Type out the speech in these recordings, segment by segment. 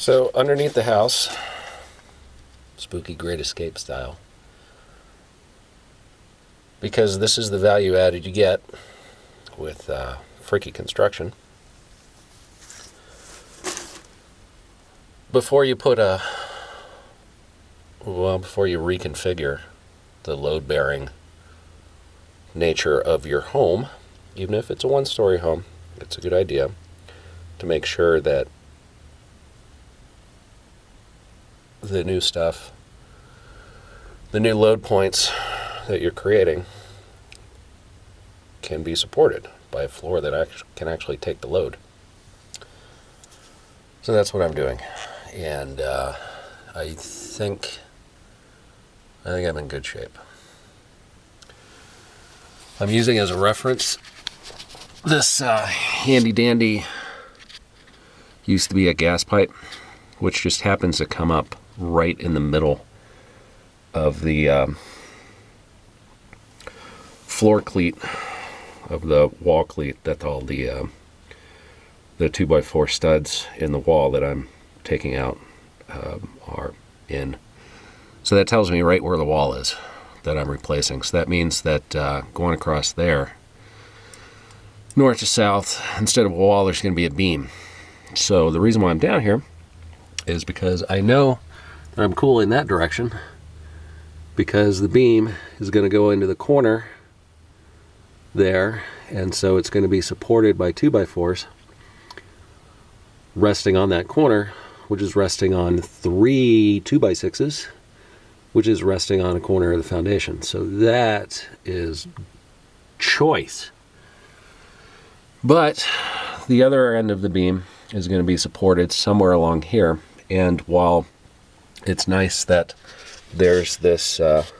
So underneath the house, spooky Great Escape style, because this is the value added you get with freaky construction. Before you reconfigure the load-bearing nature of your home, even if it's a one-story home, it's a good idea to make sure that the new stuff, the new load points that you're creating can be supported by a floor that can actually take the load. So that's what I'm doing. And I think I'm in good shape. I'm using as a reference this handy dandy, used to be a gas pipe, which just happens to come up right in the middle of the floor cleat of the wall cleat that all the 2x4 studs in the wall that I'm taking out are in. So that tells me right where the wall is that I'm replacing. So that means that going across there, north to south, instead of a wall, there's going to be a beam. So the reason why I'm down here is because I know that I'm cool in that direction, because the beam is going to go into the corner there, and so it's going to be supported by 2x4s resting on that corner, which is resting on 3 2x6s, which is resting on a corner of the foundation. So that is choice. But the other end of the beam is going to be supported somewhere along here, and while it's nice that there's this house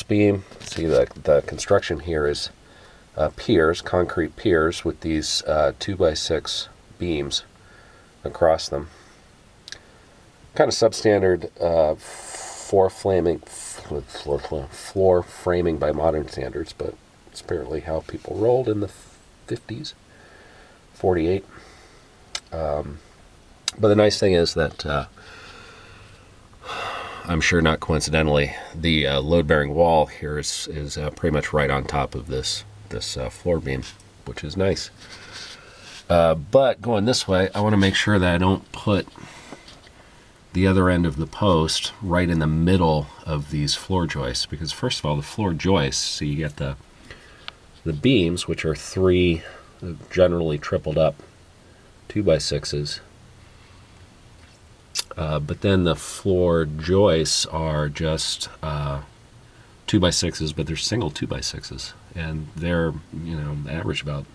beam, see the construction here is piers, concrete piers with these 2x6 beams across them. Kind of substandard floor framing by modern standards, but it's apparently how people rolled in the 50s, 48. But the nice thing is that I'm sure not coincidentally, the load-bearing wall here is pretty much right on top of this floor beam, which is nice. But going this way, I want to make sure that I don't put the other end of the post right in the middle of these floor joists, because first of all, the floor joists, so you get the beams, which are 3 generally tripled up 2x6s, but then the floor joists are just 2x6s, but they're single 2x6s, and they're average about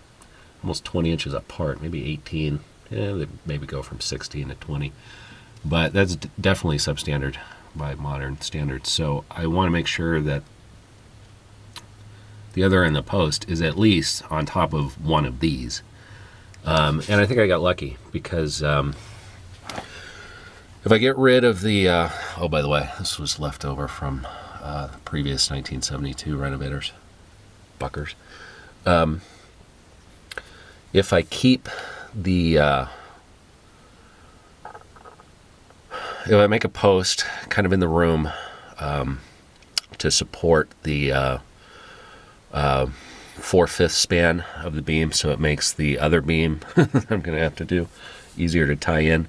almost 20 inches apart, maybe 18. They maybe go from 16 to 20, but that's definitely substandard by modern standards. So I want to make sure that the other end of the post is at least on top of one of these. And I think I got lucky, because if I get rid of the... oh, by the way, this was left over from the previous 1972 renovators, Buckers. If I keep the... if I make a post kind of in the room to support the 4/5 span of the beam, so it makes the other beam I'm going to have to do easier to tie in.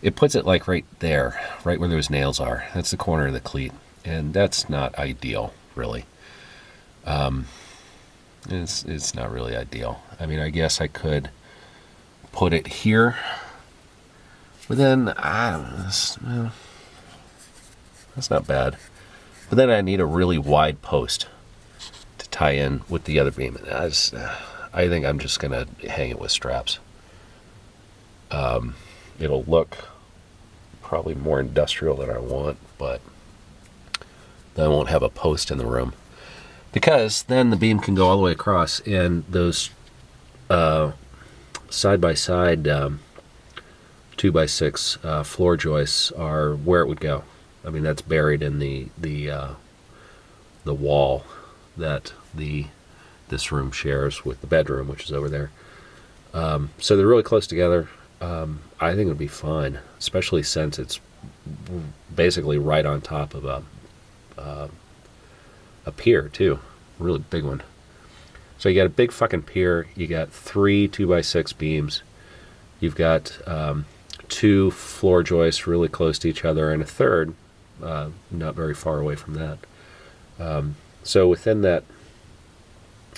It puts it like right there, right where those nails are. That's the corner of the cleat, and that's not ideal, really. It's not really ideal. I mean, I guess I could put it here, but then I don't know. That's not bad. But then I need a really wide post to tie in with the other beam. And I think I'm just going to hang it with straps. It'll look probably more industrial than I want, but then I won't have a post in the room, because then the beam can go all the way across, and those side-by-side 2x6 floor joists are where it would go. I mean, that's buried in the wall that this room shares with the bedroom, which is over there. So they're really close together, I think it'll be fine, especially since it's basically right on top of a pier too, really big one. So you got a big fucking pier. You got 3 2x6 beams. You've got 2 floor joists really close to each other, and a third not very far away from that. So within that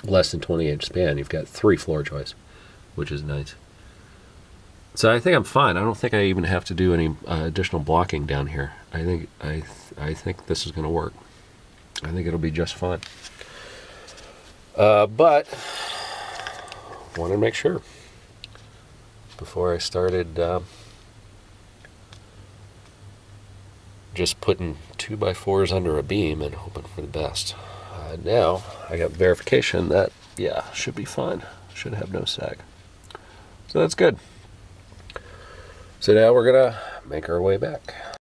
less than 20-inch span, you've got 3 floor joists, which is nice. So I think I'm fine. I don't think I even have to do any additional blocking down here. I think this is going to work. I think it'll be just fine. But wanted to make sure before I started just putting 2x4s under a beam and hoping for the best. Now I got verification that, yeah, should be fine. Should have no sag. So that's good. So now we're going to make our way back.